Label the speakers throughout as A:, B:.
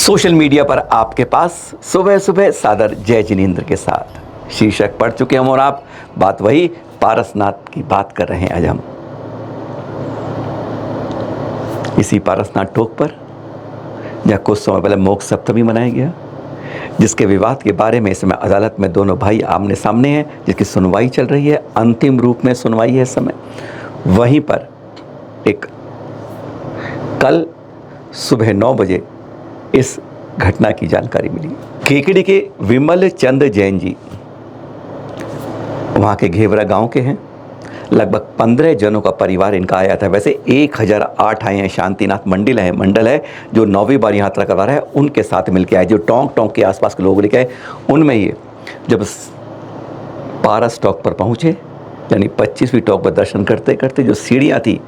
A: Social media पर आपके पास सुबह सुबह सादर जय जिनेंद्र के साथ शीर्षक पढ़ चुके हम और आप बात वही पारसनाथ की बात कर रहे हैं। आज हम इसी पारसनाथ टोक पर जहाँ कुछ समय पहले मोक्ष सप्तमी मनाया गया, जिसके विवाद के बारे में इस समय अदालत में दोनों भाई आमने सामने हैं, जिसकी सुनवाई चल रही है, अंतिम रूप में सुनवाई है इस समय। वहीं पर एक कल सुबह 9 बजे इस घटना की जानकारी मिली। केकड़ी के विमल चंद जैन जी वहाँ के घेवरा गांव के हैं। लगभग 15 जनों का परिवार इनका आया था। वैसे 1008 आए हैं। शांतिनाथ मंडल है जो 9वीं बार यात्रा करवा रहा है, उनके साथ मिलकर आए। जो टोंक के आसपास के लोग लेके आए, उनमें ये जब पारस टॉक पर पहुँचे, यानी 25वीं टॉक पर दर्शन करते करते जो सीढ़ियाँ थी,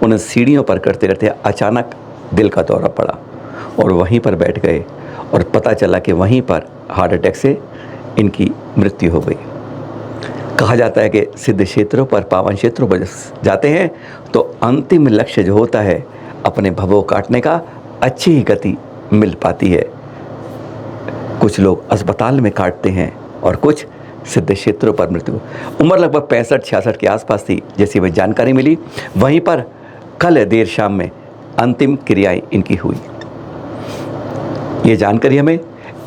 A: उन सीढ़ियों पर करते करते अचानक दिल का दौरा पड़ा और वहीं पर बैठ गए और पता चला कि वहीं पर हार्ट अटैक से इनकी मृत्यु हो गई। कहा जाता है कि सिद्ध क्षेत्रों पर, पावन क्षेत्रों पर जाते हैं तो अंतिम लक्ष्य जो होता है अपने भवों काटने का, अच्छी ही गति मिल पाती है। कुछ लोग अस्पताल में काटते हैं और कुछ सिद्ध क्षेत्रों पर मृत्यु। उम्र लगभग 65-66 के आसपास थी जैसी वह जानकारी मिली। वहीं पर कल देर शाम में अंतिम क्रियाएं इनकी हुई। ये जानकारी हमें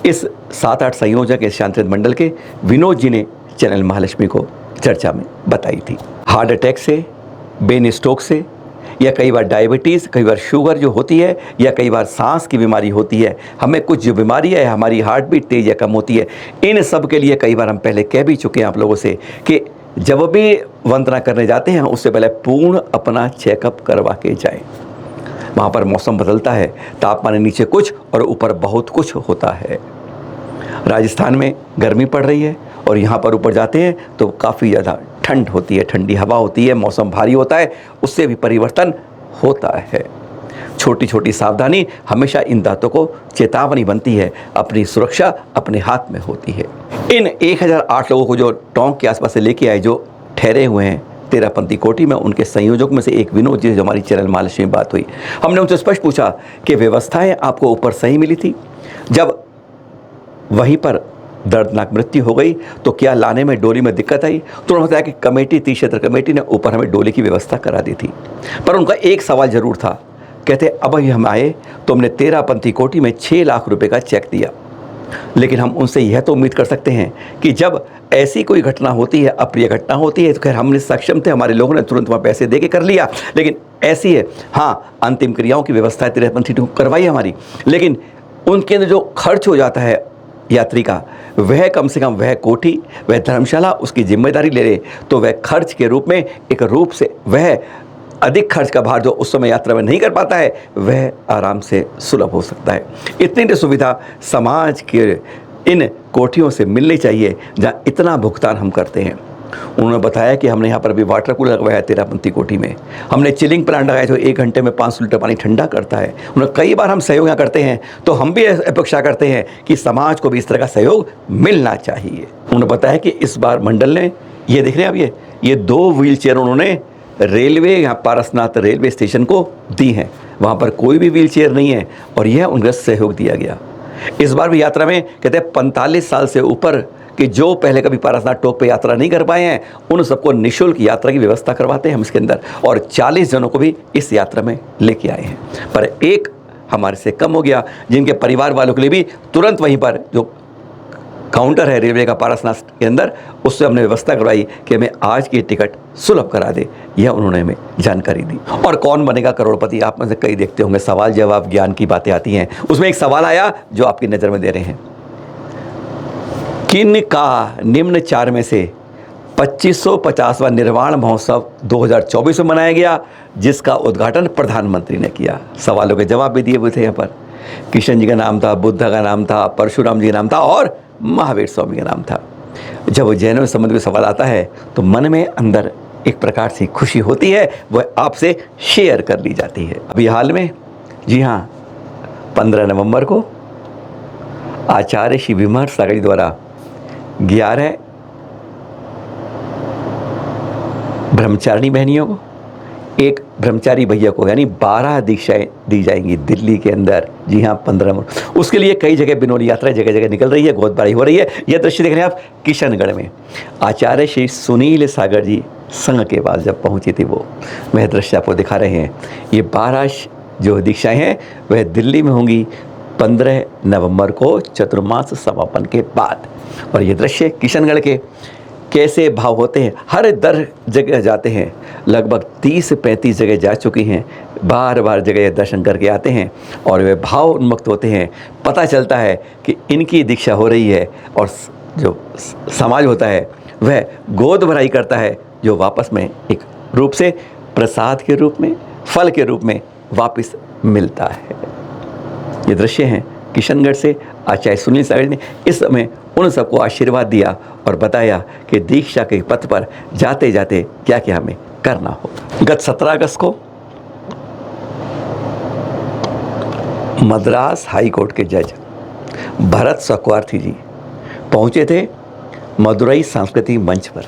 A: इस 7-8 संयोजक इस शांतिनाथ मंडल के विनोद जी ने चैनल महालक्ष्मी को चर्चा में बताई थी। हार्ट अटैक से, ब्रेन स्ट्रोक से, या कई बार डायबिटीज़, कई बार शुगर जो होती है, या कई बार सांस की बीमारी होती है, हमें कुछ जो बीमारी है, हमारी हार्ट बीट तेज या कम होती है, इन सब के लिए कई बार हम पहले कह भी चुके हैं आप लोगों से कि जब भी वंदना करने जाते हैं उससे पहले पूर्ण अपना चेकअप करवा के जाएं। वहाँ पर मौसम बदलता है, तापमान नीचे कुछ और ऊपर बहुत कुछ होता है। राजस्थान में गर्मी पड़ रही है और यहाँ पर ऊपर जाते हैं तो काफ़ी ज़्यादा ठंड होती है, ठंडी हवा होती है, मौसम भारी होता है, उससे भी परिवर्तन होता है। छोटी छोटी सावधानी हमेशा इन दांतों को चेतावनी बनती है। अपनी सुरक्षा अपने हाथ में होती है। इन 1008 लोगों को जो टोंक के आसपास से लेके आए, जो ठहरे हुए हैं 13पंथी कोटि में, उनके संयोजक में से एक विनोद जी, जो हमारी चैनल महालक्ष्मी में बात हुई, हमने उनसे स्पष्ट पूछा कि व्यवस्थाएं आपको ऊपर सही मिली थी, जब वहीं पर दर्दनाक मृत्यु हो गई तो क्या लाने में, डोली में दिक्कत आई? तो उन्होंने बताया कि कमेटी, तीर्थ क्षेत्र कमेटी ने ऊपर हमें डोली की व्यवस्था करा दी थी। पर उनका एक सवाल जरूर था। कहते अब अभी हम आए तो हमने 13पंथी कोटि में 6 लाख रुपए का चेक दिया, लेकिन हम उनसे यह तो उम्मीद कर सकते हैं कि जब ऐसी कोई घटना होती है, अप्रिय घटना होती है, तो खैर हमने सक्षम थे, हमारे लोगों ने तुरंत वहाँ पैसे दे के कर लिया। लेकिन ऐसी है, हाँ, अंतिम क्रियाओं की व्यवस्था 13पंथी करवाई हमारी, लेकिन उनके अंदर जो खर्च हो जाता है यात्री का, वह कम से कम वह कोठी, वह धर्मशाला उसकी जिम्मेदारी ले ले तो वह खर्च के रूप में एक रूप से वह अधिक खर्च का भार जो उस समय यात्रा में नहीं कर पाता है, वह आराम से सुलभ हो सकता है। इतनी सुविधा समाज के इन कोठियों से मिलनी चाहिए जहाँ इतना भुगतान हम करते हैं। उन्होंने बताया कि हमने यहाँ पर अभी वाटर कूलर लगवाया है 13पंथी कोटि में, हमने चिलिंग प्लांट लगाया जो 1 घंटे में 500 लीटर पानी ठंडा करता है। उन्होंने कई बार हम सहयोग यहाँ करते हैं, तो हम भी अपेक्षा करते हैं कि समाज को भी इस तरह का सहयोग मिलना चाहिए। उन्होंने बताया कि इस बार मंडल ने, ये देख रहे हैं आप, ये 2 व्हील चेयर उन्होंने रेलवे, यहाँ पारसनाथ रेलवे स्टेशन को दी हैं। वहाँ पर कोई भी व्हील चेयर नहीं है और यह उनका सहयोग दिया गया। इस बार भी यात्रा में कहते हैं 45 साल से ऊपर कि जो पहले कभी पारसनाथ टोक पे यात्रा नहीं कर पाए हैं, उन सबको निःशुल्क यात्रा की व्यवस्था करवाते हैं हम इसके अंदर, और 40 जनों को भी इस यात्रा में लेके आए हैं। पर एक हमारे से कम हो गया, जिनके परिवार वालों के लिए भी तुरंत वहीं पर जो काउंटर है रेलवे का पारसनाथ के अंदर, उससे हमने व्यवस्था करवाई कि हमें आज की टिकट सुलभ करा दे। यह उन्होंने हमें जानकारी दी। और कौन बनेगा करोड़पति, आप में से कई देखते होंगे, सवाल जवाब ज्ञान की बातें आती हैं। उसमें एक सवाल आया जो आपकी नज़र में दे रहे हैं, किन का निम्न 4 में से 2550वां निर्वाण महोत्सव 2024 में मनाया गया, जिसका उद्घाटन प्रधानमंत्री ने किया? सवालों के जवाब भी दिए हुए थे यहाँ पर। कृष्ण जी का नाम था, बुद्ध का नाम था, परशुराम जी का नाम था और महावीर स्वामी का नाम था। जब जैनों में संबंध में सवाल आता है तो मन में अंदर एक प्रकार से खुशी होती है, वह आपसे शेयर कर ली जाती है। अभी हाल में, जी हाँ, 15 नवंबर को आचार्य श्री विमल सागर जी द्वारा 11 ब्रह्मचारिणी बहनियों को एक ब्रह्मचारी भैया को यानी 12 दीक्षाएं दी जाएंगी दिल्ली के अंदर। जी हाँ, 15 उसके लिए कई जगह बिनोली यात्रा जगह जगह निकल रही है, गोदबारी हो रही है। यह दृश्य देख रहे हैं आप किशनगढ़ में। आचार्य श्री सुनील सागर जी संघ के पास जब पहुंची थी वह दृश्य आपको दिखा रहे हैं। ये 12 जो दीक्षाएं हैं वह दिल्ली में होंगी 15 नवंबर को चतुर्मास समापन के बाद। और ये दृश्य किशनगढ़ के कैसे भाव होते हैं, हर दर जगह जाते हैं, लगभग 30 से 35 जगह जा चुकी हैं, बार बार जगह दर्शन करके आते हैं और वे भाव उन्मुक्त होते हैं। पता चलता है कि इनकी दीक्षा हो रही है और जो समाज होता है वह गोद भराई करता है, जो वापस में एक रूप से प्रसाद के रूप में, फल के रूप में वापस मिलता है। ये दृश्य हैं किशनगढ़ से। आचार्य सुनील सागर ने इस समय उन सबको आशीर्वाद दिया और बताया कि दीक्षा के पथ पर जाते जाते क्या क्या हमें करना होगा। गत 17 अगस्त को मद्रास हाई कोर्ट के जज भरत चक्रवर्ती जी पहुंचे थे मदुरई सांस्कृतिक मंच पर।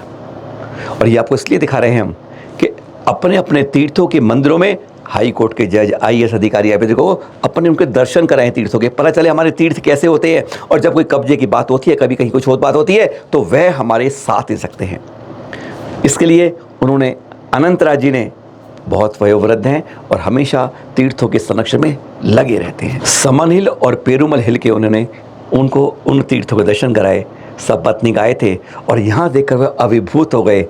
A: और ये आपको इसलिए दिखा रहे हैं हम कि अपने अपने तीर्थों के मंदिरों में हाई कोर्ट के जज, IAS अधिकारी आप देखो अपने उनके दर्शन कराएं तीर्थों के, पता चले हमारे तीर्थ कैसे होते हैं। और जब कोई कब्जे की बात होती है, कभी कहीं कुछ और बात होती है, तो वह हमारे साथ दे सकते हैं। इसके लिए उन्होंने अनंतराज जी ने बहुत वयोवृद्ध हैं और हमेशा तीर्थों के संरक्षण में लगे रहते हैं। समन हिल और पेरुमल हिल के उन्होंने उनको उन तीर्थों के दर्शन कराए। सब पत्नी आए थे और यहाँ देखकर वह अभिभूत हो गए।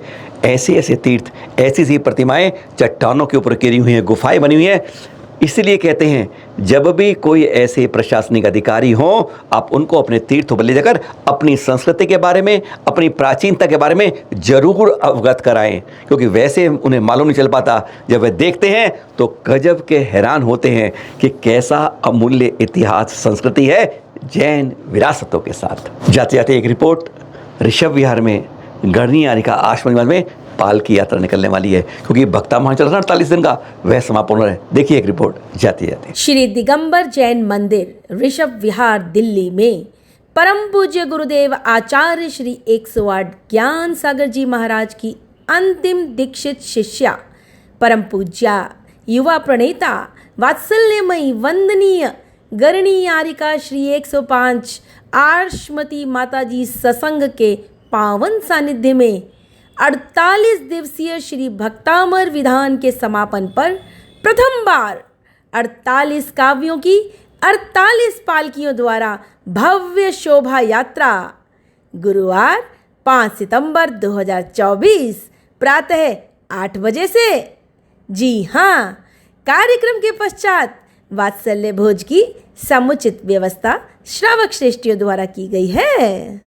A: ऐसे ऐसे तीर्थ, ऐसी ऐसी प्रतिमाएं चट्टानों के ऊपर गिरी हुई हैं, गुफाएं बनी हुई हैं। इसलिए कहते हैं जब भी कोई ऐसे प्रशासनिक अधिकारी हों, आप उनको अपने तीर्थों पर ले जाकर अपनी संस्कृति के बारे में, अपनी प्राचीनता के बारे में जरूर अवगत कराएं, क्योंकि वैसे उन्हें मालूम नहीं चल पाता। जब वे देखते हैं तो गजब के हैरान होते हैं कि कैसा अमूल्य इतिहास, संस्कृति है जैन विरासतों के साथ। जाते जाते एक रिपोर्ट, ऋषभ विहार में गढ़नी आरिका आश्रम में पालकी यात्रा निकलने वाली है, क्योंकि भक्ता महा चल रहा 48 दिन का वह समापन हो रहा है। देखिए एक रिपोर्ट जाते जाते।
B: श्री दिगंबर जैन मंदिर ऋषभ विहार दिल्ली में परम पूज्य गुरुदेव आचार्य श्री 108 ज्ञान सागर जी महाराज की अंतिम दीक्षित शिष्या, परम पूज्या युवा प्रणेता वात्सल्यमयी वंदनीय गढ़नी आरिका श्री 105 आर्षमती माताजी सत्संग के पावन सानिध्य में 48 दिवसीय श्री भक्तामर विधान के समापन पर प्रथम बार 48 काव्यों की 48 पालकियों द्वारा भव्य शोभा यात्रा गुरुवार 5 सितंबर 2024 प्रातः 8 बजे से। जी हाँ, कार्यक्रम के पश्चात वात्सल्य भोज की समुचित व्यवस्था श्रावक श्रेष्ठियों द्वारा की गई है।